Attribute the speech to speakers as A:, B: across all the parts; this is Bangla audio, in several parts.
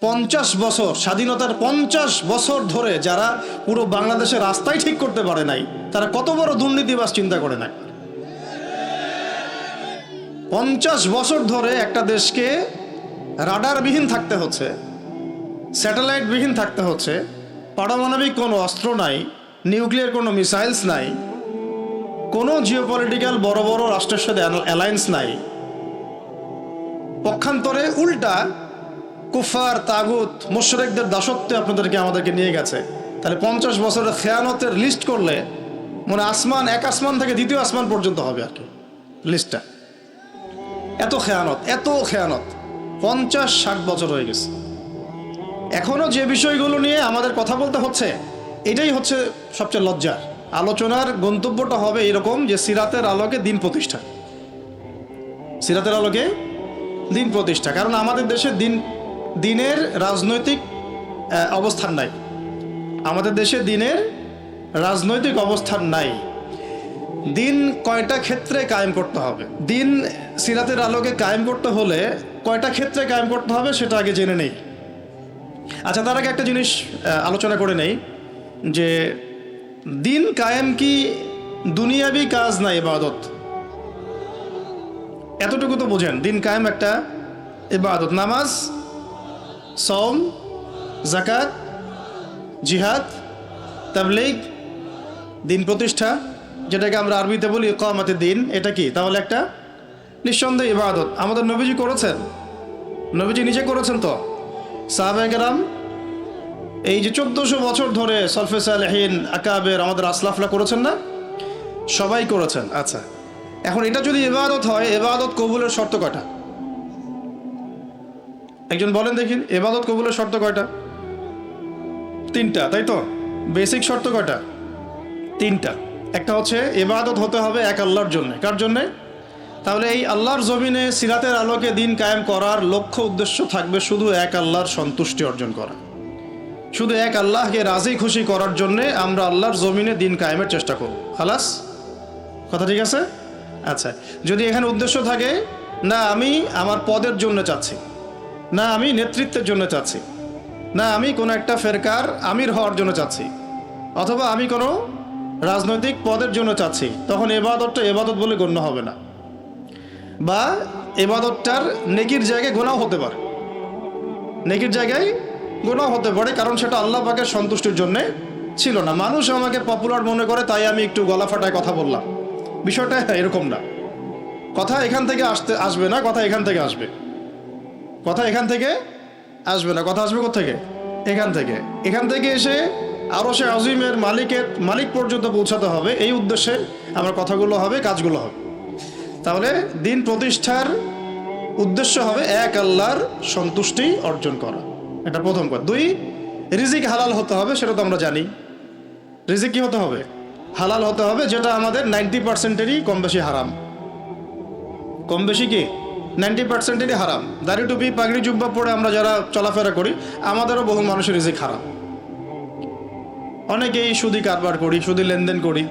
A: 50 বছর স্বাধীনতার 50 বছর ধরে যারা পুরো বাংলাদেশের রাস্তাই ঠিক করতে পারে নাই, তারা কত বড় দুর্নীতিবাজ চিন্তা করে নাই। 50 বছর ধরে একটা দেশকে রাডারবিহীন থাকতে হচ্ছে, স্যাটেলাইটবিহীন থাকতে হচ্ছে, পারমাণবিক কোনো অস্ত্র নাই, নিউক্লিয়ার কোনো মিসাইলস নাই, কোনো জিওপলিটিক্যাল বড় বড় রাষ্ট্রের সাথে অ্যালায়েন্স নাই। পক্ষান্তরে উল্টা কুফার, তাগুত, মুশরিকদের দাসত্বে আমাদেরকে নিয়ে গেছে। তাহলে 50 বছরের খেয়ানতের লিস্ট করলে মানে এক আসমান থেকে দ্বিতীয় আসমান পর্যন্ত হবে আর কি লিস্টটা। এত খেয়ানত 50-60 বছর হয়ে গেছে। এখনো যে বিষয়গুলো নিয়ে আমাদের কথা বলতে হচ্ছে, এটাই হচ্ছে সবচেয়ে লজ্জার। আলোচনার গন্তব্যটা হবে এরকম যে সিরাতের আলোকে দিন প্রতিষ্ঠা, সিরাতের আলোকে দিন প্রতিষ্ঠা। কারণ আমাদের দেশে দিনের রাজনৈতিক অবস্থান নাই, আমাদের দেশে দিনের রাজনৈতিক অবস্থান নাই। দিন কয়টা ক্ষেত্রে কায়েম করতে হবে, দিন সিরাতের আলোকে কায়েম করতে হলে কয়টা ক্ষেত্রে কায়েম করতে হবে সেটা আগে জেনে নেই। আচ্ছা, তার আগে একটা জিনিস আলোচনা করে নেই যে দিন কায়েম কি দুনিয়াবি কাজ না ইবাদত? এতটুকু তো বোঝেন, দিন কায়েম একটা ইবাদত। নামাজ, সওম, যাকাত, জিহাদ, তাবলীগ, দিন প্রতিষ্ঠা, যেটাকে আমরা আরবিতে বলি ইকামাতে দিন, এটা কি? তাহলে একটা নিঃসন্দেহে ইবাদত। আমাদের নবীজি করেছেন, নবীজি নিজে করেছেন, তো সাহাবায়ে কেরাম এই যে 1400 বছর ধরে সলফে সালেহিন, আকাবের, আমাদের আসলাফরা করেছেন না? সবাই করেছেন। আচ্ছা, এখন এটা যদি ইবাদত হয়, ইবাদত কবুলের শর্ত কয়টা? একজন বলেন দেখিন, ইবাদত কবুলের শর্ত কয়টা? 3টা, তাই তো? বেসিক শর্ত কয়টা? 3টা। একটা হচ্ছে ইবাদত হতে হবে এক আল্লাহর জন্য। কার জন্যে? তাহলে এই আল্লাহর জমিনে সিরাতের আলোকে দিন কায়েম করার লক্ষ্য উদ্দেশ্য থাকবে শুধু এক আল্লাহর সন্তুষ্টি অর্জন করা, শুধু এক আল্লাহকে রাজি খুশি করার জন্যে আমরা আল্লাহর জমিনে দিন কায়েমের চেষ্টা করব। খালাস, কথা ঠিক আছে? আচ্ছা, যদি এখানে উদ্দেশ্য থাকে না আমি আমার পদের জন্য চাচ্ছি, না আমি নেতৃত্বের জন্য চাচ্ছি, না আমি কোনো একটা ফেরকার আমির হওয়ার জন্য চাচ্ছি, অথবা আমি কোনো রাজনৈতিক পদের জন্য চাচ্ছি, তখন ইবাদতটা ইবাদত বলে গণ্য হবে না, বা ইবাদতটার নেকির জায়গায় গুনাহ হতে পারে, নেকির জায়গায় গুনাহ হতে পারে, কারণ সেটা আল্লাহ পাকের সন্তুষ্টির জন্যে ছিল না। মানুষ আমাকে পপুলার মনে করে তাই আমি একটু গলা ফাটায় কথা বললাম, বিষয়টা এরকম না। কথা এখান থেকে আসবে না, কথা এখান থেকে আসবে, কথা এখান থেকে আসবে না, কথা আসবে কোত্থেকে? এখান থেকে। এখান থেকে এসে আরশে আজিমের মালিক পর্যন্ত পৌঁছাতে হবে, এই উদ্দেশ্যে আমার কথাগুলো হবে, কাজগুলো হবে। তাহলে দিন প্রতিষ্ঠার উদ্দেশ্য হবে এক আল্লাহর সন্তুষ্টি অর্জন করা, এটা প্রথম কথা। 2, রিজিক হালাল হতে হবে, সেটা তো আমরা জানি। রিজিক কি হতে হবে? হালাল হতে হবে, যেটা আমাদের 90%-এরই কম বেশি হারাম। কম বেশি কি 90%-এরই হারাম। দাড়ি টুপি পাগড়ি জুব্বা পরে আমরা যারা চলাফেরা করি, আমাদেরও বহু মানুষের রিজিক হারাম। অনেকেই সুদি কারবার করি, সুদি লেনদেন করি,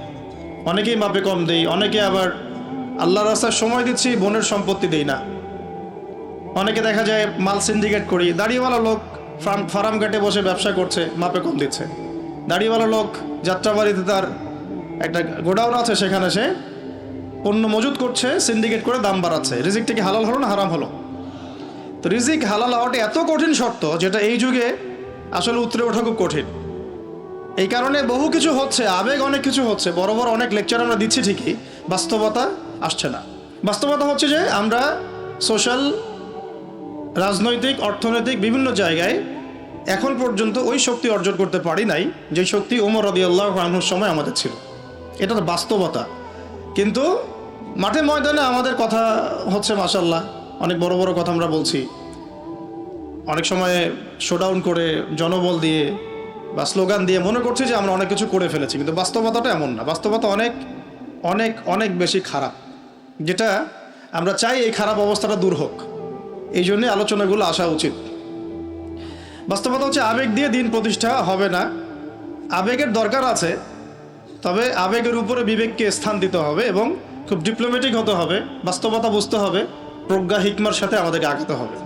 A: অনেকেই মাপে কম দেই, অনেকে আবার আল্লাহর রাস্তায় সময় দিচ্ছি, বোনের সম্পত্তি দেই না। অনেকে দেখা যায় মাল সিন্ডিকেট করি, দাড়িওয়ালা লোক ফার্ম ঘাটে বসে ব্যবসা করছে, মাপে কম দিচ্ছে। দাড়িওয়ালা লোক যাত্রাবাড়িতে তার একটা গোডাউন আছে, সেখানে সে পণ্য মজুত করছে, সিন্ডিকেট করে দাম বাড়াচ্ছে। রিজিকটা কি হালাল হলো না হারাম হলো? তো রিজিক হালাল হওয়াটা এত কঠিন শর্ত, যেটা এই যুগে আসলে উতরে ওঠা খুব কঠিন। এই কারণে বহু কিছু হচ্ছে, আবেগ অনেক কিছু হচ্ছে, বড় বড় অনেক লেকচার আমরা দিচ্ছি ঠিকই, বাস্তবতা আসছে না। বাস্তবতা হচ্ছে যে আমরা সোশ্যাল, রাজনৈতিক, অর্থনৈতিক বিভিন্ন জায়গায় এখন পর্যন্ত ওই শক্তি অর্জন করতে পারি নাই যে শক্তি ওমর রাদিয়াল্লাহু আনহুর সময় আমাদের ছিল। এটা তো বাস্তবতা। কিন্তু মাঠে ময়দানে আমাদের কথা হচ্ছে মাশাআল্লাহ, অনেক বড় বড় কথা আমরা বলছি, অনেক সময় শোডাউন করে জনবল দিয়ে বা স্লোগান দিয়ে মনে করছি যে আমরা অনেক কিছু করে ফেলেছি, কিন্তু বাস্তবতাটা এমন না। বাস্তবতা অনেক অনেক অনেক বেশি খারাপ, যেটা আমরা চাই এই খারাপ অবস্থাটা দূর হোক, এই জন্যে আলোচনাগুলো আসা উচিত। বাস্তবতা হচ্ছে আবেগ দিয়ে দিন প্রতিষ্ঠা হবে না। আবেগের দরকার আছে, তবে আবেগের উপরে বিবেককে স্থান দিতে হবে এবং খুব ডিপ্লোম্যাটিক হতে হবে, বাস্তবতা বুঝতে হবে, প্রজ্ঞা হিকমার সাথে আমাদেরকে আগাতে হবে।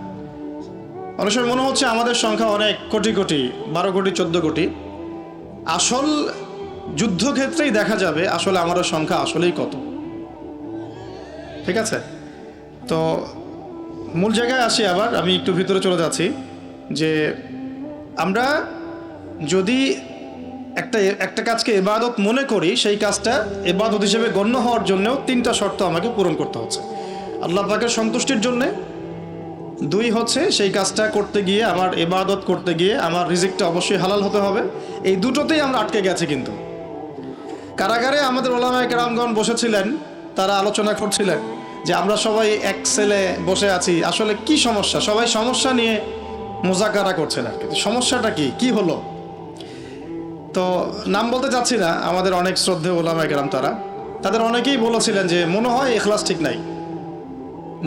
A: অনেক সময় মনে হচ্ছে আমাদের সংখ্যা অনেক কোটি কোটি, 12 কোটি 14 কোটি। আসল যুদ্ধক্ষেত্রেই দেখা যাবে আসলে আমাদের সংখ্যা আসলেই কত। ঠিক আছে, তো মূল জায়গায় আসি। আবার আমি একটু ভিতরে চলে যাচ্ছি যে আমরা যদি একটা কাজকে ইবাদত মনে করি, সেই কাজটা ইবাদত হিসেবে গণ্য হওয়ার জন্যও 3টা শর্ত আমাকে পূরণ করতে হচ্ছে। আল্লাহ পাকের সন্তুষ্টির জন্যে, 2 হচ্ছে সেই কাজটা করতে গিয়ে, আমার ইবাদত করতে গিয়ে আমার রিজিকটা অবশ্যই হালাল হতে হবে। এই দুটোতেই আমরা আটকে গেছি। কিন্তু কারাগারে আমাদের ওলামায়ে কেরামগণ বসেছিলেন, তারা আলোচনা করছিলেন যে আমরা সবাই এক সেলে বসে আছি, আসলে কি সমস্যা। সবাই সমস্যা নিয়ে মোজাকারা করছেন আর কি, সমস্যাটা কি হলো। তো নাম বলতে চাচ্ছি না, আমাদের অনেক শ্রদ্ধেয় ওলামায়ে কেরাম তাদের অনেকেই বলেছিলেন যে মনে হয় ইখলাস ঠিক নাই,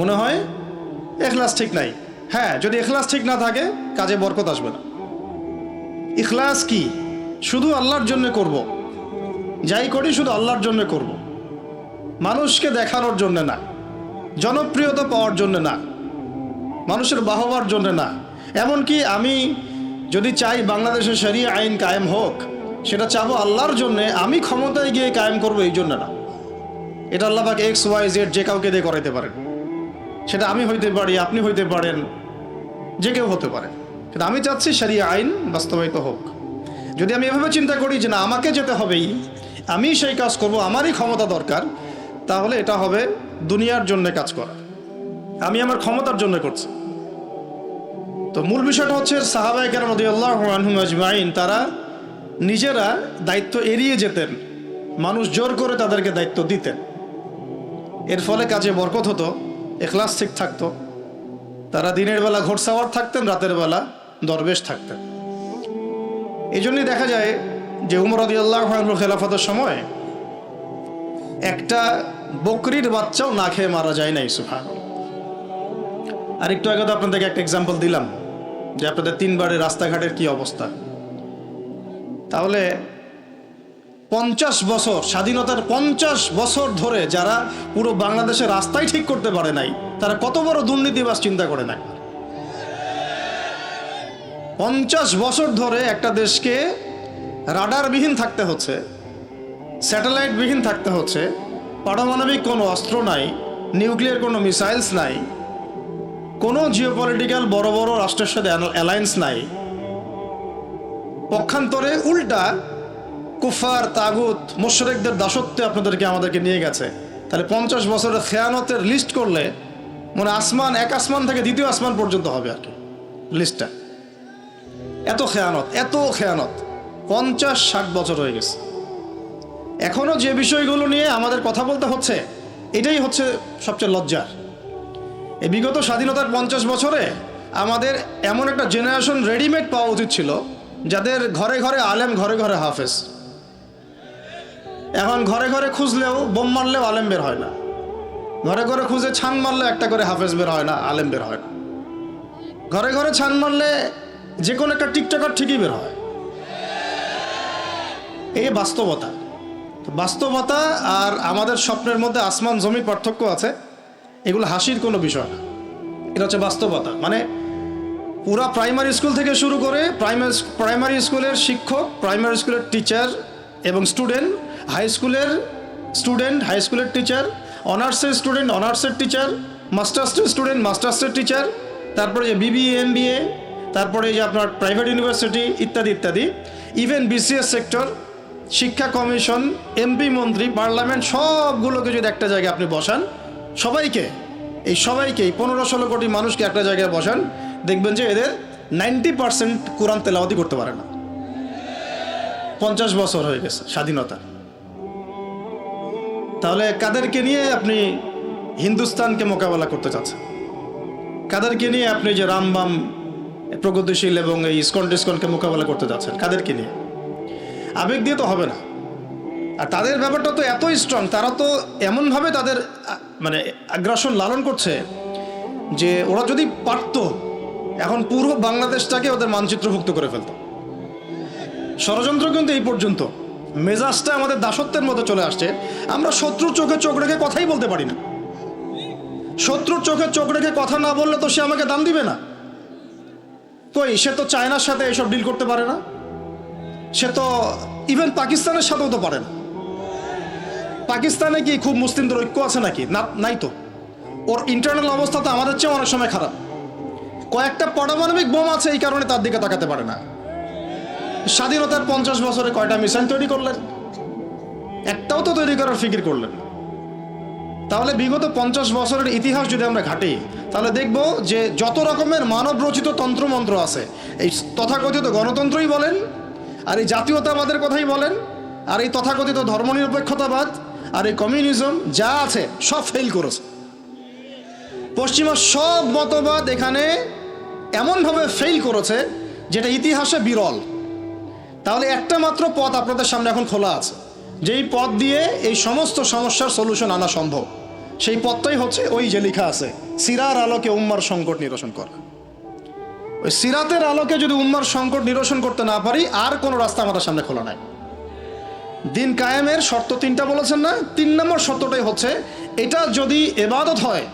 A: মনে হয় ইখলাস ঠিক নাই। হ্যাঁ, যদি ইখলাস ঠিক না থাকে কাজে বরকত আসবে না। ইখলাস কি? শুধু আল্লাহর জন্য করব, যাই করি শুধু আল্লাহর জন্য করব, মানুষকে দেখানোর জন্য না, জনপ্রিয়তা পাওয়ার জন্য না, মানুষের বাহবার জন্য না। এমনকি আমি যদি চাই বাংলাদেশের শরিয়া আইন কায়েম হোক, সেটা চাবো আল্লাহর জন্যে, আমি ক্ষমতায় গিয়ে কায়েম করবো এই জন্য না। এটা আল্লাহ পাক XYZ যে কাউকে দিয়ে করাইতে পারেন। সেটা আমি হইতে পারি, আপনি হইতে পারেন, যে কেউ হতে পারে। কিন্তু আমি চাচ্ছি শরিয়া আইন বাস্তবায়িত হোক। যদি আমি এভাবে চিন্তা করি যে না, আমাকে যেতে হবেই, আমি সেই কাজ করব, আমারই ক্ষমতা দরকার, তাহলে এটা হবে দুনিয়ার জন্য কাজ করা, আমি আমার ক্ষমতার জন্য করছি। তো মূল বিষয়টা হচ্ছে সাহাবায়ে কেরাম রাদিয়াল্লাহু আনহুম আজমাইন, তারা নিজেরা দায়িত্ব এড়িয়ে যেতেন, মানুষ জোর করে তাদেরকে দায়িত্ব দিতেন। এর ফলে কাজে বরকত হতো, ইখলাস ঠিক থাকতো। তারা দিনের বেলা ঘোড়সাওয়ার থাকতেন, রাতের বেলা দরবেশ থাকতেন। এই জন্যই দেখা যায় যে উমর রাদিয়াল্লাহু আনহুর খেলাফতের সময় একটা বকরির বাচ্চাও না খেয়ে মারা যায় নাই। সুবহানাল্লাহ। আর একটু আগে তো আপনাদেরকে একটা এক্সাম্পল দিলাম যে আপনাদের 3 বারের রাস্তাঘাটের কি অবস্থা। তাহলে 50 বছর, স্বাধীনতার 50 বছর ধরে যারা পুরো বাংলাদেশের রাস্তাই ঠিক করতে পারে নাই, তারা কত বড় দুর্নীতিবাজ চিন্তা করে নাই। 50 বছর ধরে একটা দেশকে রাডারবিহীন থাকতে হচ্ছে, স্যাটেলাইটবিহীন থাকতে হচ্ছে, পারমাণবিক কোনো অস্ত্র নাই, নিউক্লিয়ার কোনো মিসাইলস নাই, কোনো জিওপলিটিক্যাল বড় বড় রাষ্ট্রের সাথে অ্যালায়েন্স নাই। পক্ষান্তরে উল্টা কুফার, তাগুত, মুশরিকদের দাসত্বে আমাদেরকে নিয়ে গেছে। তাহলে 50 বছরের খেয়ানতের লিস্ট করলে মানে এক আসমান থেকে দ্বিতীয় আসমান পর্যন্ত হবে আর কি লিস্টটা। এত খেয়ানত 50-60 বছর হয়ে গেছে। এখনো যে বিষয়গুলো নিয়ে আমাদের কথা বলতে হচ্ছে, এটাই হচ্ছে সবচেয়ে লজ্জার। এই বিগত স্বাধীনতার 50 বছরে আমাদের এমন একটা জেনারেশন রেডিমেড পাওয়া উচিত ছিল, যাদের ঘরে ঘরে আলেম, ঘরে ঘরে হাফেজ। এখন ঘরে ঘরে খুঁজলেও, বোম মারলেও আলেম বের হয় না, ঘরে ঘরে খুঁজে ছান মারলে একটা করে হাফেজ বের হয় না, আলেম বের হয় না। ঘরে ঘরে ছান মারলে যে কোনো একটা টিকটকার ঠিকই বের হয়। এই বাস্তবতা আর আমাদের স্বপ্নের মধ্যে আসমান জমির পার্থক্য আছে। এগুলো হাসির কোনো বিষয় না, এটা হচ্ছে বাস্তবতা। মানে পুরা প্রাইমারি স্কুল থেকে শুরু করে প্রাইমারি স্কুলের শিক্ষক, প্রাইমারি স্কুলের টিচার এবং স্টুডেন্ট, হাই স্কুলের টিচার, অনার্সের স্টুডেন্ট, অনার্সের টিচার, মাস্টার্সের স্টুডেন্ট, মাস্টার্সের টিচার, তারপরে যে BBA MBA, তারপরে যে আপনার প্রাইভেট ইউনিভার্সিটি ইত্যাদি ইত্যাদি, ইভেন BCS সেক্টর, শিক্ষা কমিশন, MP মন্ত্রী, পার্লামেন্ট, সবগুলোকে যদি একটা জায়গায় আপনি বসান, সবাইকে এই 15-16 কোটি মানুষকে একটা জায়গায় বসান, দেখবেন যে এদের 90% কোরআন তেলাওয়াতি করতে পারে না। 50 বছর হয়ে গেছে স্বাধীনতা। তাহলে কাদেরকে নিয়ে আপনি হিন্দুস্তানকে মোকাবেলা করতে চাচ্ছেন? কাদেরকে নিয়ে আপনি যে রামবাম, প্রগতিশীল এবং এই ইসকনকে মোকাবেলা করতে যাচ্ছেন? কাদেরকে নিয়ে? আবেগ দিয়ে তো হবে না। আর তাদের ব্যাপারটা তো এতই স্ট্রং, তারা তো এমনভাবে তাদের মানে আগ্রাসন লালন করছে যে ওরা যদি পারতো এখন পুরো বাংলাদেশটাকে ওদের মানচিত্রভুক্ত করে ফেলতো। ষড়যন্ত্র কিন্তু এই পর্যন্ত, মেজাজটা আমাদের দাসত্বের মতো চলে আসছে। আমরা শত্রুর চোখে চোখ রেখে কথাই বলতে পারি না। শত্রুর চোখে চোখ রেখে কথা না বললে তো সে আমাকে দাম দিবে না। কই, সে তো চায়নার সাথে এসব ডিল করতে পারে না, সে তো ইভেন পাকিস্তানের সাথেও তো পারে না। পাকিস্তানে কি খুব মুসলিমদের ঐক্য আছে নাকি? না, নাই তো। ওর ইন্টারনাল অবস্থা তো আমাদের চেয়ে অনেক সময় খারাপ। কয়েকটা পারমাণবিক বোম আছে, এই কারণে তার দিকে তাকাতে পারে না। স্বাধীনতার 50 বছরে কয়টা মিসাইল তৈরি করলেন? একটাও তো তৈরি করার ফিকির করলেন। তাহলে বিগত 50 বছরের ইতিহাস যদি আমরা ঘাঁটি, তাহলে দেখব যে যত রকমের মানব রচিত তন্ত্রমন্ত্র আছে, এই তথাকথিত গণতন্ত্রই বলেন, আর এই জাতীয়তাবাদের কথাই বলেন, আর এই তথাকথিত ধর্মনিরপেক্ষতাবাদ, আর এই কমিউনিজম যা আছে সব ফেল করেছে। পশ্চিমা সব মতবাদ এখানে এমনভাবে ফেল করেছে যেটা ইতিহাসে বিরল। তাহলে একটা মাত্র পথ আপনাদের সামনে এখন খোলা আছে, যেই পথ দিয়ে এই সমস্ত সমস্যার সলিউশন আনা সম্ভব। সেই পথটাই হচ্ছে ওই যে লেখা আছে, সিরার আলোকে উম্মার সংকট নিরসন করা। ওই সিরাতের আলোকে যদি উম্মার সংকট নিরসন করতে না পারি, আর কোনো রাস্তা আমাদের সামনে খোলা নাই। দিন কায়েমের শর্ত 3টা বলেছেন না? 3 নম্বর শর্তটাই হচ্ছে এটা যদি ইবাদত হয়,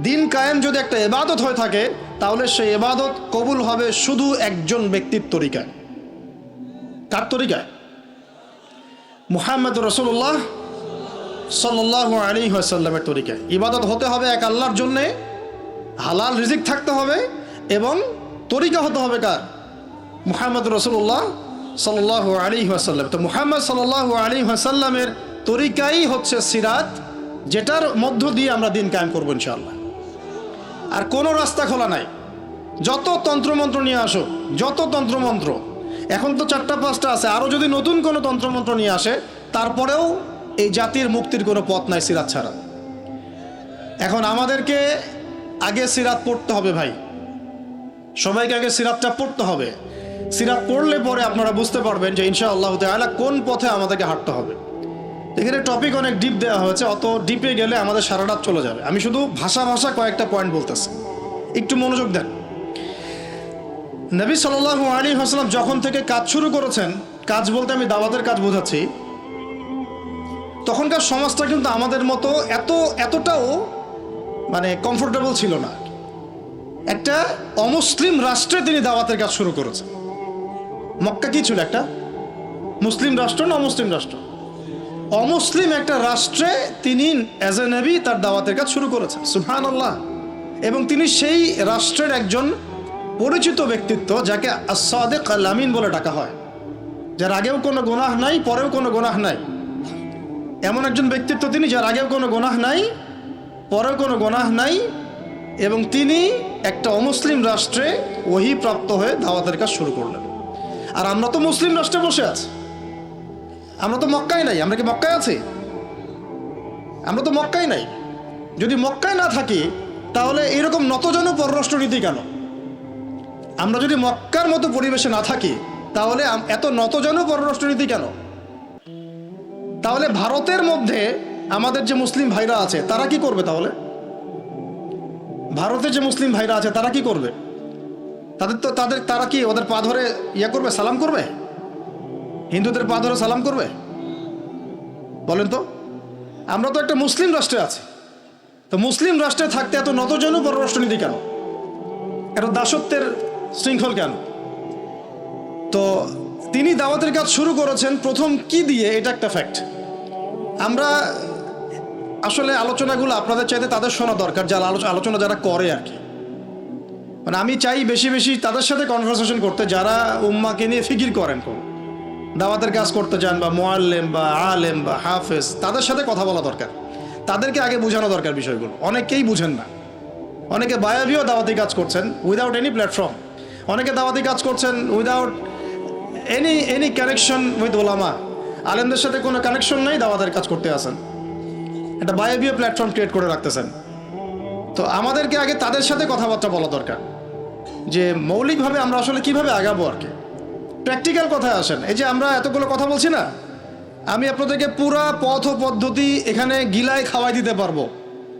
A: দিন কায়েম যদি একটা ইবাদত হয়ে থাকে, তাহলে সেই ইবাদত কবুল হবে শুধু একজন ব্যক্তির তরিকায়। কার তরিকায়? মুহাম্মদ রাসূলুল্লাহ সাল্লাল্লাহু আলাইহি ওয়াসাল্লামের তরিকায়। ইবাদত হতে হবে এক আল্লাহর জন্যে, হালাল রিজিক থাকতে হবে, এবং তরিকা হতে হবে কার? মুহাম্মদ রাসূলুল্লাহ সাল্লাল্লাহু আলাইহি ওয়াসাল্লাম। তো মুহাম্মদ সাল্লাল্লাহু আলাইহি ওয়াসাল্লামের তরিকাই হচ্ছে সিরাত, যেটার মধ্য দিয়ে আমরা দিন কায়েম করবো ইনশাআল্লাহ। আর কোনো রাস্তা খোলা নাই। যত তন্ত্রমন্ত্র নিয়ে আসো, যত তন্ত্রমন্ত্র, এখন তো 4টা-5টা আছে, আরও যদি নতুন কোনো তন্ত্রমন্ত্র নিয়ে আসে, তারপরেও এই জাতির মুক্তির কোনো পথ নাই সিরাত ছাড়া। এখন আমাদেরকে আগে সিরাত পড়তে হবে ভাই, সবাইকে আগে সিরাতটা পড়তে হবে। সিরাত পড়লে পরে আপনারা বুঝতে পারবেন যে ইনশাআল্লাহ তাআলা কোন পথে আমাদেরকে হাঁটতে হবে। এখানে টপিক অনেক ডিপ দেওয়া হয়েছে, অত ডিপে গেলে আমাদের সারা রাত চলে যাবে। আমি শুধু ভাষা কয়েকটা পয়েন্ট বলতেছি, একটু মনোযোগ দেন। নবী সাল্লাল্লাহু আলাইহি ওয়াসাল্লাম যখন থেকে কাজ শুরু করেছেন, কাজ বলতে আমি দাওয়াতের কাজ বোঝাচ্ছি, তখনকার সমাজটা কিন্তু আমাদের মতো এতটাও মানে কমফোর্টেবল ছিল না। একটা অমুসলিম রাষ্ট্রে তিনি দাওয়াতের কাজ শুরু করেছেন। মক্কা কি ছিল? একটা মুসলিম রাষ্ট্র না অমুসলিম রাষ্ট্র? অমুসলিম একটা রাষ্ট্রে তিনি অ্যাজ এ নবী তার দাওয়াতের কাজ শুরু করেছেন। সুবহানাল্লাহ। এবং তিনি সেই রাষ্ট্রের একজন পরিচিত ব্যক্তিত্ব, যাকে আস-সাদিক আল আমিন বলে ডাকা হয়, যার আগেও কোনো গুনাহ নাই, পরেও কোনো গুনাহ নাই। এমন একজন ব্যক্তিত্ব তিনি, যার আগেও কোনো গুনাহ নাই, পরেও কোনো গুনাহ নাই, এবং তিনি একটা অমুসলিম রাষ্ট্রে ওহী প্রাপ্ত হয়ে দাওয়াতের কাজ শুরু করলেন। আর আমরা তো মুসলিম রাষ্ট্রে বসে আছি, আমরা তো মক্কায় নাই। আমরা কি মক্কায় আছি? আমরা তো মক্কায় নাই। যদি মক্কায় না থাকি, তাহলে এরকম নতজানু পররাষ্ট্রনীতি কেন? আমরা যদি মক্কার মতো পরিবেশে না থাকি, তাহলে এত নতজানু পররাষ্ট্রনীতি কেন? তাহলে ভারতের মধ্যে আমাদের যে মুসলিম ভাইরা আছে, তারা কি করবে? তাহলে ভারতে যে মুসলিম ভাইরা আছে, তারা কি করবে? তারা কি ওদের পা ধরে করবে, সালাম করবে? হিন্দুদের পা ধরে সালাম করবে? বলেন তো। আমরা তো একটা মুসলিম রাষ্ট্রে আছি, তো মুসলিম রাষ্ট্রে থাকতে এত নতজানু পররাষ্ট্রনীতি কেন? এত দাসত্বের শৃঙ্খল কেন? তো তিনি দাওয়াতের কাজ শুরু করেছেন প্রথম কি দিয়ে, এটা একটা ফ্যাক্ট। আমরা আসলে আলোচনাগুলো আপনাদের চাইতে তাদের শোনা দরকার, যারা আলোচনা যারা করে আর কি। মানে আমি চাই বেশি বেশি তাদের সাথে কনভারসেশন করতে, যারা উম্মাকে নিয়ে ফিকির করেন, দাওয়াতের কাজ করতে চান, বা মুআল্লিম বা আলেম বা হাফেজ, তাদের সাথে কথা বলা দরকার। তাদেরকে আগে বোঝানো দরকার বিষয়গুলো। অনেকেই বুঝেন না। অনেকে বায়াবিও দাওয়াতি কাজ করছেন উইদাউট এনি প্ল্যাটফর্ম। অনেকে দাওয়াতি কাজ করছেন উইদাউট এনি কানেকশন উইথ ওলামা। আলেমদের সাথে কোনো কানেকশন নেই, দাওয়াতের কাজ করতে আসেন, একটা বায়াবিও প্ল্যাটফর্ম ক্রিয়েট করে রাখতেছেন। তো আমাদেরকে আগে তাদের সাথে কথাবার্তা বলা দরকার, যে মৌলিকভাবে আমরা আসলে কিভাবে আগাবো আর কি। প্র্যাকটিক্যাল কথায় আসেন। এই যে আমরা এতগুলো কথা বলছি না, আমি আপনাদেরকে পুরা পথ ও পদ্ধতি এখানে গিলায় খাওয়াই দিতে পারবো,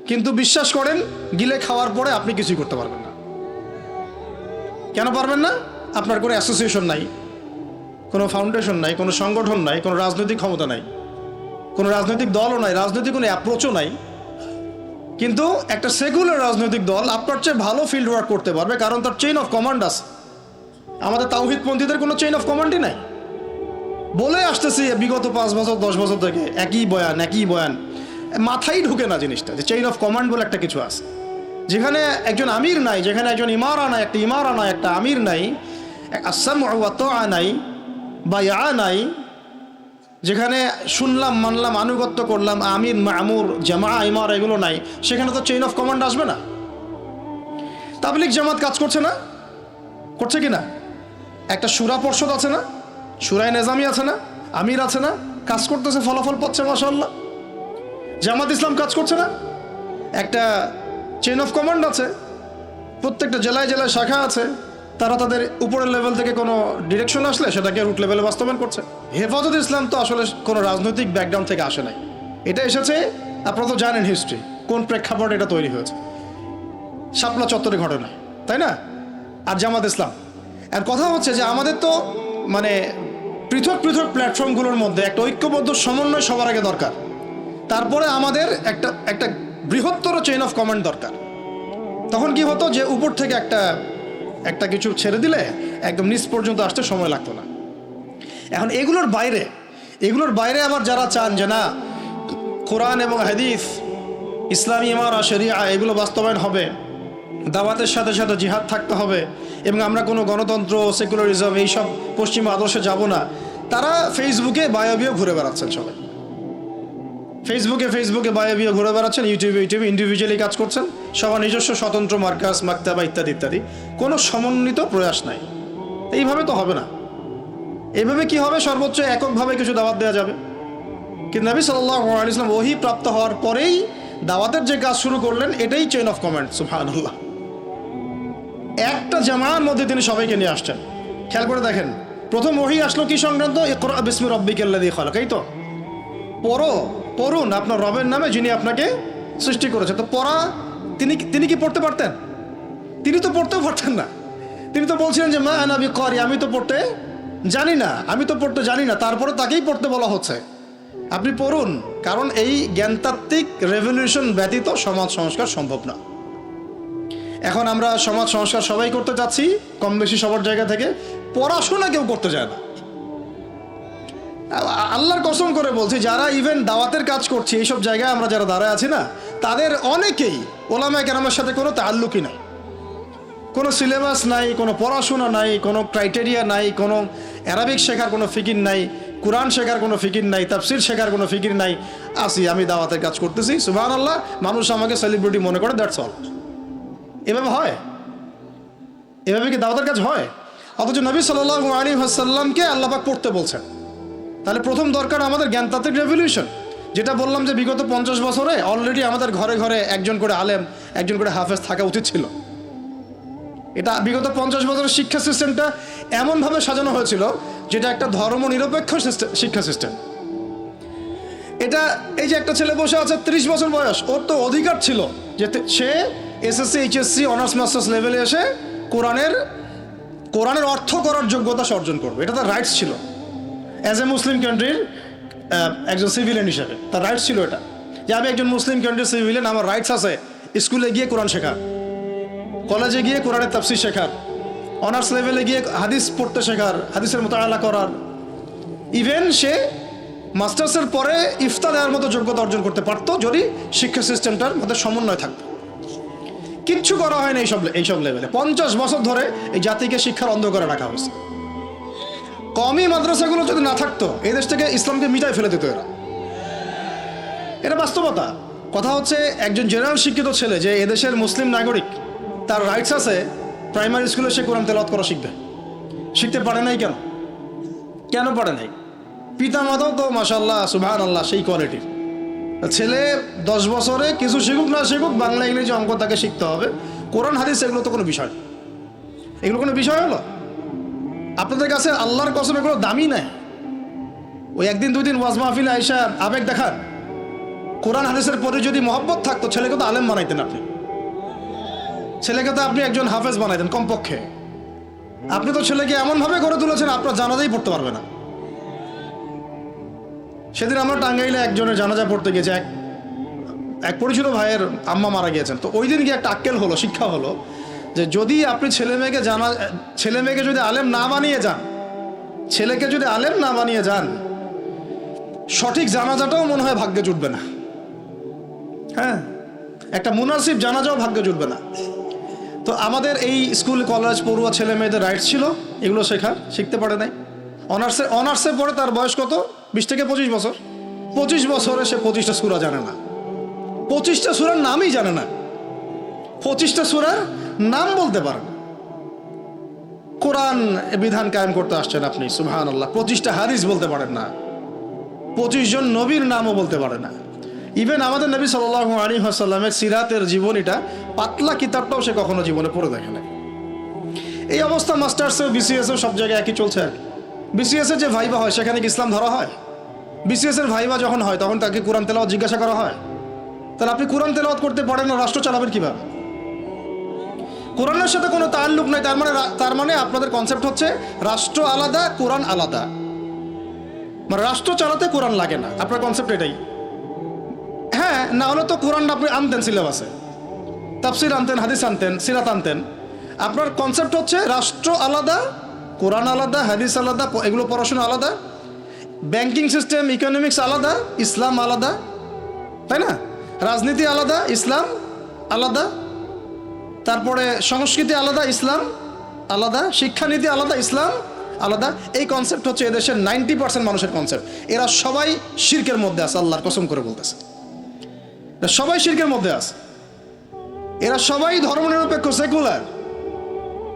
A: কিন্তু বিশ্বাস করেন, গিলে খাওয়ার পরে আপনি কিছুই করতে পারবেন না। কেন পারবেন না? আপনার কোনো অ্যাসোসিয়েশন নাই, কোনো ফাউন্ডেশন নাই, কোনো সংগঠন নাই, কোনো রাজনৈতিক ক্ষমতা নাই, কোনো রাজনৈতিক দলও নাই, রাজনৈতিক কোনো অ্যাপ্রোচও নাই। কিন্তু একটা সেকুলার রাজনৈতিক দল আপনার চেয়ে ভালো ফিল্ড ওয়ার্ক করতে পারবে, কারণ তার চেইন অফ কমান্ড আছে। আমাদের তাওহীদপন্থীদের কোনো চেইন অফ কমান্ডই নাই। বলে আসতেছি বিগত 5 বছর 10 বছর থেকে একই বয়ান, মাথায় ঢুকে না জিনিসটা যে চেইন অফ কমান্ড বলে একটা কিছু আছে। যেখানে একজন আমির নাই, যেখানে একজন ইমারা নাই, একটা আমির নাই, আসসামউ ওয়া তাআ নাই, বায়আ নাই, যেখানে শুনলাম মানলাম আনুগত্য করলাম, আমির মামুর জামা ইমারা এগুলো নাই, সেখানে তো চেইন অফ কমান্ড আসবে না। তাবলিগ জামাত কাজ করছে না? করছে কি না? একটা শুরা পর্ষদ আছে না, শুরায় নেজামি আছে না, আমির আছে না, কাজ করতেছে, ফলাফল পাচ্ছে মাশাআল্লাহ। জামাত ইসলাম কাজ করছে না? একটা চেইন অফ কমান্ড আছে, প্রত্যেকটা জেলায় জেলায় শাখা আছে, তারা তাদের উপরের লেভেল থেকে কোনো ডিরেকশন আসলে সেটাকে রুট লেভেলে বাস্তবায়ন করছে। হেফাজত ইসলাম তো আসলে কোনো রাজনৈতিক ব্যাকগ্রাউন্ড থেকে আসে নাই, এটা এসেছে, আপনারা তো জানেন হিস্ট্রি, কোন প্রেক্ষাপটে এটা তৈরি হয়েছে, শাপলা চত্বরে ঘটনা, তাই না? আর জামাত ইসলাম, আর কথা হচ্ছে যে আমাদের তো মানে পৃথক পৃথক প্ল্যাটফর্মগুলোর মধ্যে একটা ঐক্যবদ্ধ সমন্বয় সবার আগে দরকার, তারপরে আমাদের একটা বৃহত্তর চেইন অফ কমান্ড দরকার। তখন কি হতো যে উপর থেকে একটা কিছু ছেড়ে দিলে একদম নিচ পর্যন্ত আসতে সময় লাগতো না। এখন এগুলোর বাইরে আবার যারা চান যে না, কোরআন এবং হাদিস, ইসলামী ইমারা, শরিয়া এগুলো বাস্তবায়ন হবে, দাওয়াতের সাথে সাথে জিহাদ থাকতে হবে, এবং আমরা কোনো গণতন্ত্র, সেকুলারিজম এইসব পশ্চিমা আদর্শে যাব না, তারা ফেসবুকে বায়োবিও ঘুরে বেড়াচ্ছেন। সবাই ফেসবুকে বায়োবিও ঘুরে বেড়াচ্ছেন, ইউটিউবে ইন্ডিভিজুয়ালি কাজ করছেন, সবার নিজস্ব স্বতন্ত্র মার্কাস, মাকতাবা ইত্যাদি, কোনো সমন্বিত প্রয়াস নাই। এইভাবে তো হবে না। এইভাবে কি হবে? সর্বোচ্চ এককভাবে কিছু দাওয়াত দেওয়া যাবে, কিন্তু নবী সাল্লাল্লাহু আলাইহি ওয়াসাল্লাম ওহী প্রাপ্ত হওয়ার পরেই দাওয়াতের যে কাজ শুরু করলেন, এটাই চেইন অফ কমান্ড। সুবহানাল্লাহ। একটা জামার মধ্যে তিনি সবাইকে নিয়ে আসছেন। খেয়াল করে দেখেন, প্রথম ওহী আসলো কি সংক্রান্ত? ইকরা বিসমি রাব্বিকাল্লাযী খালাক। এই তো পড়ুন আপনার রবের নামে যিনি আপনাকে সৃষ্টি করেছে। তো পড়া, তিনি কি পড়তে পারতেন? তিনি তো পড়তেও পারতেন না। তিনি তো বলছিলেন যে মা আনা বিকারি, আমি তো পড়তে জানি না, তারপরে তাকেই পড়তে বলা হচ্ছে, আপনি পড়ুন। কারণ এই জ্ঞানতাত্ত্বিক রেভলিউশন ব্যতীত সমাজ সংস্কার সম্ভব না। এখন আমরা সমাজ সংস্কার সবাই করতে চাচ্ছি, কম বেশি সবার জায়গা থেকে, পড়াশোনা কেউ করতে চায় না। আল্লাহর কসম করে বলছি, যারা ইভেন দাওয়াতের কাজ করছে এইসব জায়গায় আমরা যারা দাঁড়ায় আছি না, তাদের অনেকেই ওলামায়ে কেরামের সাথে কোনো তাআল্লুকই নাই, কোনো সিলেবাস নাই, কোনো পড়াশোনা নাই, কোনো ক্রাইটেরিয়া নাই, কোনো অ্যারাবিক শেখার কোনো ফিকির নাই, কোরআন শেখার কোনো ফিকির নাই, তাফসির শেখার কোনো ফিকির নাই। আমি দাওয়াতের কাজ করতেছি, সুবহানাল্লাহ, মানুষ আমাকে সেলিব্রিটি মনে করে, দ্যাটস অল। এভাবে হয়? এভাবে কি দাওয়াতের কাজ হয়? অথচ নবী সাল্লাল্লাহু আলাইহি ওয়াসাল্লামকে আল্লাহ পাক পড়তে বলছেন। তাহলে প্রথম দরকার আমাদের জ্ঞানতাত্ত্বিক রেভলিউশন, যেটা বললাম যে বিগত 50 বছরে অলরেডি আমাদের ঘরে ঘরে একজন করে আলেম, একজন করে হাফেজ থাকা উচিত ছিল। এটা বিগত 50 বছরের শিক্ষা সিস্টেমটা এমনভাবে সাজানো হয়েছিল যেটা একটা ধর্ম নিরপেক্ষ শিক্ষা সিস্টেম। এটা এই যে একটা ছেলে বসে আছে 30 বছর বয়স, ওর তো অধিকার ছিল যে সে এসএসসি, এইচএসসি, অনার্স মাস্টার্স লেভেলে এসে কোরআনের অর্থ করার যোগ্যতা অর্জন করবে। এটা তার রাইটস ছিল অ্যাজ এ মুসলিম কান্ট্রির একজন সিভিলিয়ান হিসাবে। তার রাইটস ছিল এটা, যে আমি একজন মুসলিম কান্ট্রির সিভিলিয়ান, আমার রাইটস আছে স্কুলে গিয়ে কোরআন শেখার, কলেজে গিয়ে কোরআনের তাফসীর শেখার, অনার্স লেভেলে গিয়ে হাদিস পড়তে শেখার, হাদিসের মুতাআলা করার। ইভেন সে মাস্টার্সের পরে ইফতা দেওয়ার মতো যোগ্যতা অর্জন করতে পারতো যদি শিক্ষা সিস্টেমটার মধ্যে সমন্বয় থাকতো। কিচ্ছু করা হয় না এইসব লেভেলে। 50 বছর ধরে এই জাতিকে শিক্ষার অন্ধকারে রাখা হয়েছে। কওমি মাদ্রাসাগুলো যদি না থাকতো, এই দেশ থেকে ইসলামকে মিটাই ফেলে দিত এরা। এটা বাস্তবতা। কথা হচ্ছে, একজন জেনারেল শিক্ষিত ছেলে যে এদেশের মুসলিম নাগরিক, তার রাইটস আছে প্রাইমারি স্কুলে সে কোরআন তেলাওয়াত করা শিখতে পারে নাই। কেন পারে নাই? পিতা মাতাও তো মাশাআল্লাহ সুবহানাল্লাহ সেই কোয়ালিটির। ছেলে 10 বছরে কিছু শিখুক না শিখুক, বাংলা, ইংরেজি, অঙ্ক তাকে শিখতে হবে। কোরআন হাদিস এগুলো তো কোনো বিষয়, এগুলো কোনো বিষয় হলো? আপনাদের কাছে আল্লাহর কসম এগুলো দামি নাই। ওই একদিন 2 দিন ওয়াজ মাহফিলে আইসা আবেগ দেখান। কোরআন হাদিসের পরে যদি মহব্বত থাকতো, ছেলেকে তো আলেম বানাইতেন আপনি, ছেলেকে তো আপনি একজন হাফেজ বানাইতেন কমপক্ষে। আপনি তো ছেলেকে এমনভাবে গড়ে তুলেছেন আপনার জানাজাই পড়তে পারবে না। সেদিন আমরা টাঙ্গাইলে একজনের জানাজা পড়তে গেছি, এক পরিচিত ভাইয়ের আম্মা মারা গিয়েছেন। তো ওই দিন গিয়ে একটা আক্কেল হলো, শিক্ষা হলো যে যদি আপনি ছেলে মেয়েকে যদি আলেম না বানিয়ে যান, ছেলেকে যদি আলেম না বানিয়ে যান, সঠিক জানাজাটাও মনে হয় ভাগ্যে জুটবে না। হ্যাঁ, একটা মুনাসিব জানাজাও ভাগ্যে জুটবে না। তো আমাদের এই স্কুল কলেজ পড়ুয়া ছেলে মেয়েদের রাইটস ছিল এগুলো শিখতে পারে নাই। অনার্সে পড়ে তার বয়স কত? 20 থেকে 25 বছর। 25 বছরে সে 25টা সূরা জানে না, 25টা সূরার নামই জানে না, 25টা সূরার নাম বলতে পারে না। কোরআন বিধান কায়েম করতে আসছেন আপনি, সুবহানাল্লাহ, 25টা হাদিস বলতে পারেন না, 25 জন নবীর নামও বলতে পারে না। ইভেন আমাদের নবী সাল্লাল্লাহু আলাইহি ওয়াসাল্লামের সিরাতের জীবনীটা, পাতলা কিতাবটাও সে কখনো জীবনে পড়ে দেখে না। এই অবস্থা মাস্টার্সে, বিসিএসে সব জায়গায় একই চলছে। বিসিএসে যে ভাইবা হয় সেখানে কি ইসলাম ধরা হয়? বিসিএসের ভাইবা যখন হয় তখন তাকে কোরআন তেলাওয়াত জিজ্ঞাসা করা হয়? তাহলে আপনি কোরআন তেলাওয়াত করতে পারেন না, রাষ্ট্র চালাবেন কিভাবে? কোরআনের সাথে কোনো তাল্লুক নাই। তার মানে আপনাদের কনসেপ্ট হচ্ছে রাষ্ট্র আলাদা, কোরআন আলাদা, মানে রাষ্ট্র চালাতে কোরআন লাগে না। আপনার কনসেপ্ট এটাই। হ্যাঁ, না হলে তো কোরআন আপনি আনতেন সিলেবাসে, তাফসির আনতেন, হাদিস আনতেন, সিরাত আনতেন। আপনার কনসেপ্ট হচ্ছে রাষ্ট্র আলাদা, কোরআন আলাদা, হাদিস আলাদা, এগুলো পড়াশোনা আলাদা, ব্যাংকিং সিস্টেম, ইকোনমিক্স আলাদা, ইসলাম আলাদা, তাই না? রাজনীতি আলাদা, ইসলাম আলাদা, তারপরে সংস্কৃতি আলাদা, ইসলাম আলাদা, শিক্ষানীতি আলাদা, ইসলাম আলাদা। এই কনসেপ্ট হচ্ছে এদেশের 90% মানুষের কনসেপ্ট। এরা সবাই শিরকের মধ্যে আছে, আল্লাহর কসম করে বলতেছে, এরা সবাই শিরকের মধ্যে আছে। এরা সবাই ধর্মনিরপেক্ষ, সেকুলার।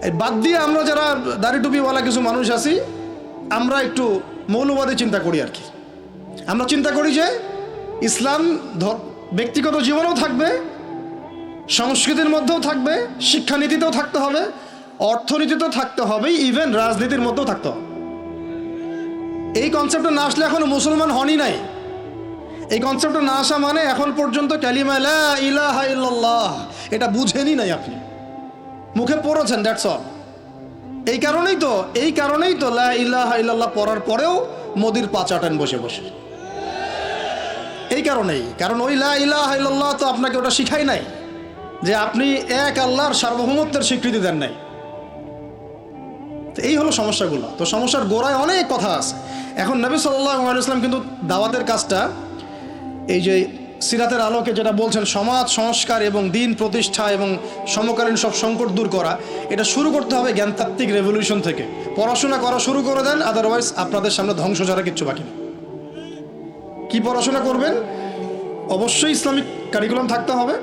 A: এই বাদ দিয়ে আমরা যারা দাড়ি টুপিওয়ালা কিছু মানুষ আছি, আমরা একটু মৌলবাদী চিন্তা করি আর কি। আমরা চিন্তা করি যে ইসলাম ব্যক্তিগত জীবনেও থাকবে, সংস্কৃতির মধ্যেও থাকবে, শিক্ষানীতিতেও থাকতে হবে, অর্থনীতিতেও থাকতে হবে, ইভেন রাজনীতির মধ্যেও থাকতে হবে। এই কনসেপ্টে না আসলে এখনো মুসলমান হনই নাই। এই কনসেপ্টে না আসা মানে এখন পর্যন্ত কালিমা লা ইলাহা ইল্লাল্লাহ এটা বুঝেনি নাই আপনি, মুখে পড়েছেন, দ্যাটস অল। এই কারণেই তো লা ইলাহা ইল্লাল্লাহ পড়ার পরেও মোদির পা চাটান বসে বসে। এই কারণেই, কারণ ওই লা ইলাহা ইল্লাল্লাহ তো আপনাকে ওটা শিখাই নাই, যে আপনি এক আল্লাহর সার্বভৌমত্বের স্বীকৃতি দেন নাই। এই হলো সমস্যাগুলো। তো সমস্যার গোড়ায় অনেক কথা আছে। এখন নবী সাল্লাল্লাহু আলাইহি ওয়াসাল্লাম কিন্তু দাওয়াতের কাজটা, এই যে সিরাতের আলোকে যেটা বলছেন, সমাজ সংস্কার এবং দিন প্রতিষ্ঠা এবং সমকালীন সব সংকট দূর করা, এটা শুরু করতে হবে জ্ঞানতাত্ত্বিক রেভলিউশন থেকে। পড়াশোনা করা শুরু করে দেন, আদারওয়াইজ আপনাদের সামনে ধ্বংস ছাড়া কিচ্ছু বাকি নেই। কি পড়াশোনা করবেন? অবশ্যই ইসলামিক কারিকুলাম থাকতে হবে।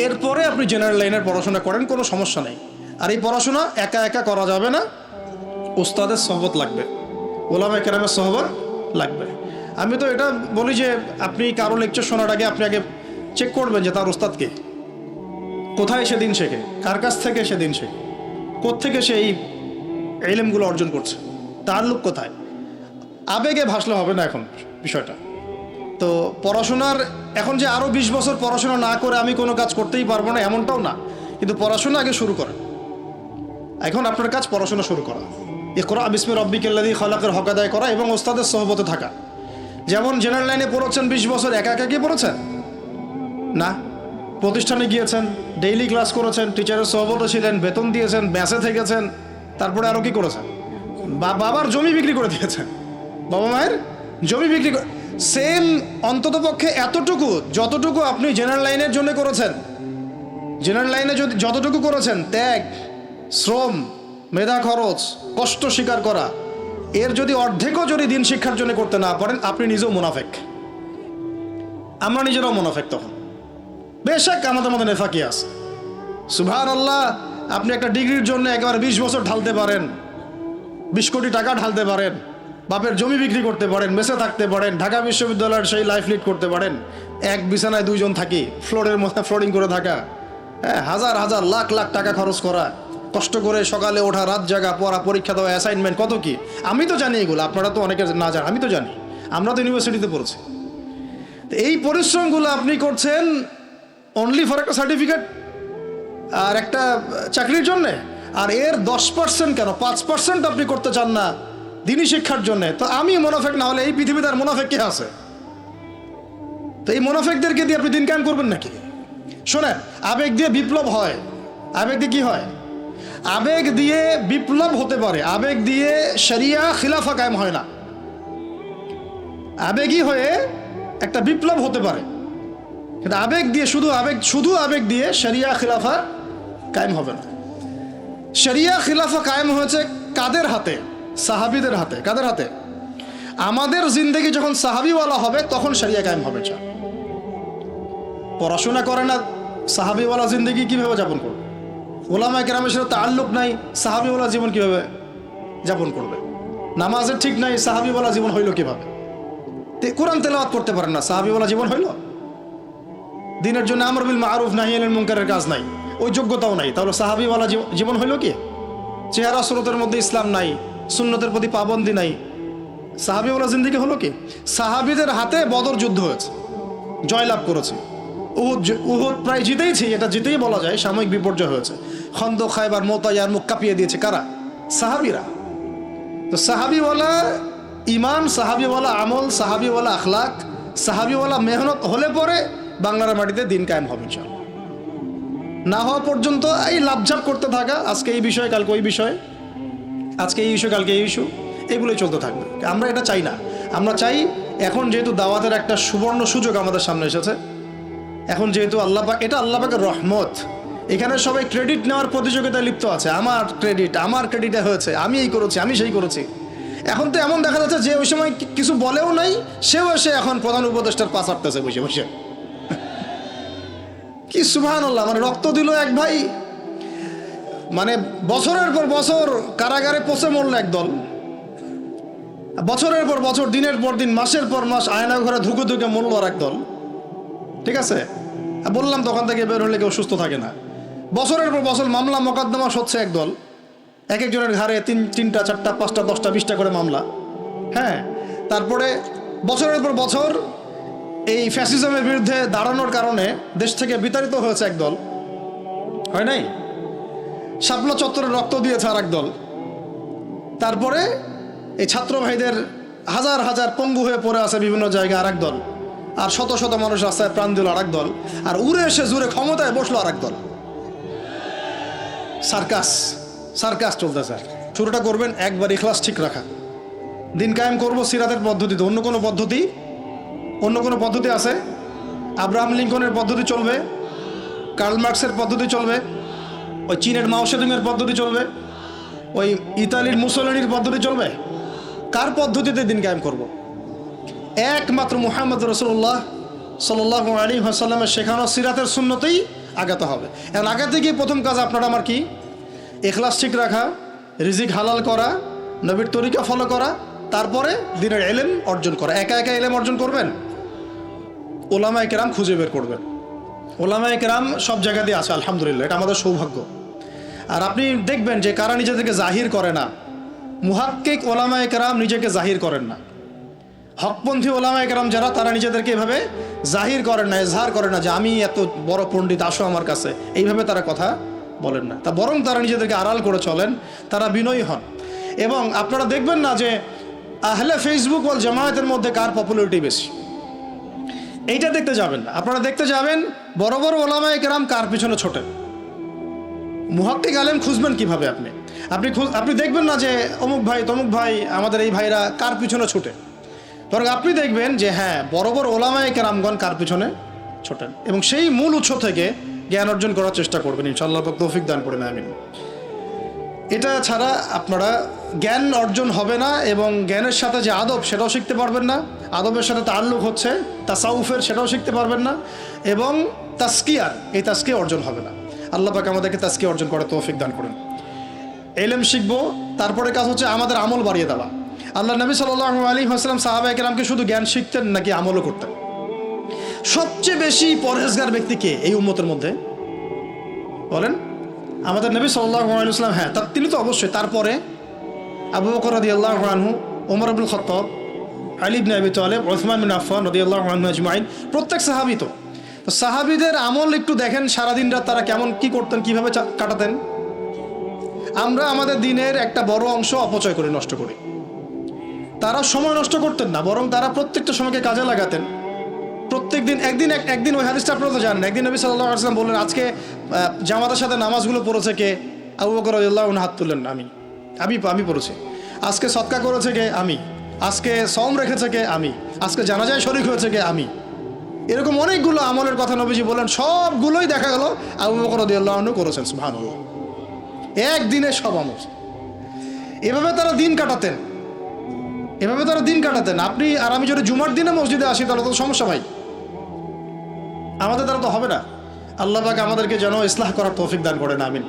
A: এরপরে আপনি জেনারেল লাইনের পড়াশোনা করেন, কোনো সমস্যা নেই। আর এই পড়াশোনা একা একা করা যাবে না, উস্তাদের সহবত লাগবে, ওলামা কেরামের সহবত লাগবে। আমি তো এটা বলি যে আপনি কারো লেকচার শোনার আগে আপনি আগে চেক করবেন যে তার উস্তাদকে, কোথায় সে দিন শেখে, কার কাছ থেকে সে দিন শেখে, কোত্থেকে সে এই ইলমগুলো অর্জন করছে, তার লোক কোথায়। আবেগে ভাসলে হবে না এখন বিষয়টা। তো পড়াশোনার এখন যে আরও 20 বছর পড়াশোনা না করে আমি কোনো কাজ করতেই পারবো না এমনটাও না, কিন্তু পড়াশোনা আগে শুরু করেন। এখন আপনার কাজ পড়াশোনা শুরু করা, ইকরা বিসমি রাব্বিকাল্লাযী খালাকের হক আদায় করা এবং ওস্তাদের সহবতে থাকা। যেমন জেনারেল লাইনে পড়েছেন 20 বছর, একা একা কি পড়েছেন? না, প্রতিষ্ঠানে গিয়েছেন, ডেইলি ক্লাস করেছেন, টিচারের সহবতে ছিলেন, বেতন দিয়েছেন, ব্যাসে থেকেছেন, তারপরে আরও কি করেছেন? বাবার জমি বিক্রি করে দিয়েছেন, বাবা মায়ের জমি বিক্রি করে। সেম অন্ততপক্ষে এতটুকু যতটুকু আপনি জেনারেল লাইনের জন্য করেছেন, জেনারেল লাইনে যদি যতটুকু করেছেন, ত্যাগ, শ্রম, মেধা খরচ, কষ্ট স্বীকার করা, এর যদি অর্ধেকও যদি দিন শিক্ষার জন্য করতে না পারেন, আপনি নিজেও মুনাফেক। আমরা নিজেরাও মুনাফেক তখন। বেশক আমাদের মধ্যে নেফাকি আছে, সুবহানাল্লাহ। আপনি একটা ডিগ্রির জন্য একেবারে 20 বছর ঢালতে পারেন, 20 কোটি টাকা ঢালতে পারেন, বাপের জমি বিক্রি করতে পারেন, মেসে থাকতে পারেন, ঢাকা বিশ্ববিদ্যালয়ের সেই লাইফ লিড করতে পারেন, এক বিছানায় 2 জন থাকি, ফ্লোরের মধ্যে ফ্লোরিং করে থাকা, হ্যাঁ, হাজার হাজার লাখ লাখ টাকা খরচ করা, কষ্ট করে সকালে ওঠা, রাত জাগা, পড়া, পরীক্ষা দেওয়া, অ্যাসাইনমেন্ট, কত কি। আমি তো জানি এগুলো, আপনারা তো অনেকে না জানেন, আমি তো জানি, আমরা তো ইউনিভার্সিটিতে পড়েছি। এই পরিশ্রমগুলো আপনি করছেন অনলি ফর একটা সার্টিফিকেট আর একটা চাকরির জন্যে, আর এর 10% কেন 5% আপনি করতে চান না দিনী শিক্ষার জন্যে। তো আমি মুনাফেক না হলে এই পৃথিবীতে আর মুনাফেক কে আছে? তো এই মুনাফেকদেরকে দিয়ে আপনি দিন কায়েম করবেন নাকি? শোনেন, আবেগ দিয়ে বিপ্লব হয়, আবেগ দিয়ে কি হয়? আবেগ দিয়ে বিপ্লব হতে পারে, আবেগ দিয়ে শরিয়া খিলাফা কায়েম হয় না। আবেগই হয়ে একটা বিপ্লব হতে পারে, কিন্তু আবেগ দিয়ে শুধু আবেগ দিয়ে শরিয়া খিলাফা কায়েম হবে না। শরিয়া খিলাফা কায়েম হয়েছে কাদের হাতে? সাহাবীদের হাতে। কাদের হাতে? আমাদের জিন্দেগি যখন সাহাবিওয়ালা হবে তখন শরিয়া কায়েম হবে। পড়াশোনা করে না, সাহাবিওয়ালা জিন্দেগি কিভাবে যাপন করবে? ওলামায়ে কেরামের সাথে তাআল্লুক নাই, সাহাবিওয়ালা জীবন কিভাবে যাপন করবে? নামাজের ঠিক নাই, সাহাবিওয়ালা জীবন হইল কিভাবে? কোরআন তেলাওয়াত করতে পারেন না, সাহাবিওয়ালা জীবন হইল? দিনের জন্য আমর বিল মারুফ নাহি আনিল মুনকারের কাজ নাই, ওই যোগ্যতাও নাই, তাহলে সাহাবিওয়ালা জীবন হইল কি? চেহারা সুরতের মধ্যে ইসলাম নাই, সুন্নতের প্রতি পাবন্দি নাই, সাহাবিওয়ালা জিন্দেগি হলো কি? সাহাবিদের হাতে বদর যুদ্ধ হয়েছে, জয়লাভ করেছে। উহুদ প্রায় জিতেইছি, এটা জিতেই বলা যায়, সাময়িক বিপর্যয় হয়েছে। খন্দক, খায়বার, মুতায়ার মুখ কাঁপিয়ে দিয়েছে কারা? সাহাবিরা। তো সাহাবিওয়ালা ইমান, সাহাবিওয়ালা আমল, সাহাবিওয়ালা আখলাক, সাহাবিওয়ালা মেহনত হলে পরে বাংলার মাটিতে দিন কায়েম হবে। না হওয়া পর্যন্ত এই লাভঝাপ করতে থাকা, আজকে এই বিষয় কালকে ওই বিষয়, আজকে এই ইস্যু কালকে এই ইস্যু, এগুলোই চলতে থাকবে। আমরা এটা চাই না। আমরা চাই এখন যেহেতু দাওয়াতের একটা সুবর্ণ সুযোগ আমাদের সামনে এসেছে, এখন যেহেতু আল্লাহ পাক, এটা আল্লাহ পাকের রহমত, এখানে সবাই ক্রেডিট নেওয়ার প্রতিযোগিতায় লিপ্ত আছে। আমার ক্রেডিটে হয়েছে, আমি এই করেছি, আমি সেই করেছি। এখন তো এমন দেখা যাচ্ছে যে ওই সময় কিছু বলেও নাই, সেও এসে এখন প্রধান উপদেষ্টার পাশ হাঁটতেছে বসে বসে। কি সুবহানাল্লাহ! মানে রক্ত দিল এক ভাই, মানে বছরের পর বছর কারাগারে পচে মরল একদল, বছরের পর বছর, দিনের পর দিন, মাসের পর মাস আয়না ঘরে ধুকে ধুকে মরল আর একদল। ঠিক আছে, বললাম তখন থেকে বের হলে কেউ সুস্থ থাকে না। বছরের পর বছর মামলা মোকদ্দমা হচ্ছে একদল, এক একজনের ঘাড়ে তিনটা, চারটা, পাঁচটা, 10টা, 20টা করে মামলা। হ্যাঁ, তারপরে বছরের পর বছর এই ফ্যাসিজমের বিরুদ্ধে দাঁড়ানোর কারণে দেশ থেকে বিতাড়িত হয়েছে একদল, হয় নাই? শাপলা চত্বরে রক্ত দিয়েছে আর একদল। তারপরে এই ছাত্র ভাইদের হাজার হাজার পঙ্গু হয়ে পড়ে আছে বিভিন্ন জায়গায় আর একদল, আর শত শত মানুষ রাস্তায় প্রাণ দিল আর একদল, আর উড়ে এসে জুড়ে ক্ষমতায় বসলো আর একদল। সার্কাস চলতেছে। শুরুটা করবেন একবার ইখলাস ঠিক রাখা, দিন কায়েম করবো সিরাতের পদ্ধতিতে। অন্য কোনো পদ্ধতি আছে? আব্রাহাম লিঙ্কনের পদ্ধতি চলবে, কার্ল মার্কসের পদ্ধতি চলবে, ওই চীনের মাও সেতুংয়ের পদ্ধতি চলবে, ওই ইতালির মুসোলিনির পদ্ধতি চলবে? কার পদ্ধতিতে দিন কায়েম করব? একমাত্র মুহাম্মদ রাসূলুল্লাহ সাল্লাল্লাহু আলাইহি ওয়াসাল্লামের শেখানো সিরাতের সুন্নতেই আগাতে হবে। এখন আগাতে গিয়ে প্রথম কাজ আপনারা আমার কি? ইখলাস ঠিক রাখা, রিজিক হালাল করা, নবীর তরিকা ফলো করা, তারপরে দিনের ইলম অর্জন করা। একা একা ইলম অর্জন করবেন? ওলামায়ে কেরাম খুঁজে বের করবেন। ওলামায়ে কেরাম সব জায়গাতেই আছে, আলহামদুলিল্লাহ, এটা আমাদের সৌভাগ্য। আর আপনি দেখবেন যে কারা নিজেদেরকে জাহির করে না, মুহাক্কিক ওলামায়ে কেরাম নিজেকে জাহির করেন না। হকপন্থী ওলামায়ে কেরাম যারা, তারা নিজেদেরকে এভাবে জাহির করেন না, এজহার করেন না যে আমি এত বড় পণ্ডিত, আসো আমার কাছে, এইভাবে তারা কথা বলেন না। তা বরং তারা নিজেদেরকে আড়াল করে চলেন, তারা বিনয়ী হন। এবং আপনারা দেখবেন না যে আহলে ফেসবুক ওয়াল জামায়াতের মধ্যে কার পপুলারিটি বেশি, এইটা দেখতে যাবেন না। আপনারা দেখতে যাবেন বড় বড় ওলামায়ে কেরাম কার পিছনে ছোটেন। মুহাক্কিক আলেম খুঁজবেন কিভাবে? আপনি দেখবেন না যে অমুক ভাই তমুক ভাই, আমাদের এই ভাইরা কার পিছনে ছোটে, বরং আপনি দেখবেন যে হ্যাঁ, বড় বড় ওলামায়ে কেরামগণ কার পিছনে ছোটেন, এবং সেই মূল উৎস থেকে জ্ঞান অর্জন করার চেষ্টা করবেন। ইনশাআল্লাহ তৌফিক দান করেন, আমিন। এটা ছাড়া আপনারা জ্ঞান অর্জন হবে না, এবং জ্ঞানের সাথে যে আদব, সেটাও শিখতে পারবেন না। আদবের সাথে তাআল্লুক হচ্ছে তাসাউফের, সেটাও শিখতে পারবেন না। এবং এই তাজকিয়া অর্জন হবে না। আল্লাহ পাক আমাদেরকে তাজকিয়া অর্জন করে তৌফিক দান করেন। ইলম শিখবো, তারপরে কাজ হচ্ছে আমাদের আমল বাড়িয়ে দেওয়া। আল্লাহ নবী সাল্লাল্লাহু আলাইহি ওয়াসাল্লাম সাহাবায়ে কেরামকে শুধু জ্ঞান শিখতেন নাকি আমলও করতেন? সবচেয়ে বেশি পরহেজগার ব্যক্তি কে এই উম্মতের মধ্যে বলেন? আমাদের নবী সাল্লাল্লাহু আলাইহি ওয়াসাল্লাম। হ্যাঁ, তিনি তো অবশ্যই। তারপরে আবু বকর রাদিয়াল্লাহু আনহু, ওমর ইবনুল খাত্তাব, আলী ইবনে আবি তালেব, উসমান বিন আফফান রাদিয়াল্লাহু আনহু আজমাইন, প্রত্যেক সাহাবী। তো সাহাবীদের আমল একটু দেখেন, সারাদিন রাত তারা কেমন কি করতেন, কিভাবে কাটাতেন। আমরা আমাদের দিনের একটা বড় অংশ অপচয় করে নষ্ট করি। তারা সময় নষ্ট করতেন না, বরং তারা প্রত্যেকটা সময়কে কাজে লাগাতেন। প্রত্যেকদিন একদিন ওই হাদিসটা আপনারা তো জানেন, একদিন নবী সাল্লাল্লাহু আলাইহি ওয়াসাল্লাম বললেন, আজকে জামাতের সাথে নামাজগুলো পড়েছে কে? আবু বকর রাদিয়াল্লাহু আনহু হাত তুললেন, আমি পড়েছি। আজকে সদকা করেছে কে? আমি। আজকে সওম রেখেছে কে? আমি। আজকে জানাজায় শরীক হয়েছে কে? আমি। এরকম অনেকগুলো আমলের কথা নবীজি বলেন, সবগুলোই দেখা গেল আবু বকর রাদিয়াল্লাহু আনহু করেছেন। সুবহানাল্লাহ, একদিনে সব আমল। এভাবে তারা দিন কাটাতেন, আপনি আর আমি যদি জুমার দিনে মসজিদে আসি তাহলে তো সমস্যা ভাই, আমাদের দ্বারা তো হবে না। আল্লাহ পাক আমাদেরকে যেন ইসলাহ করার তৌফিক দান করেন, আমিন।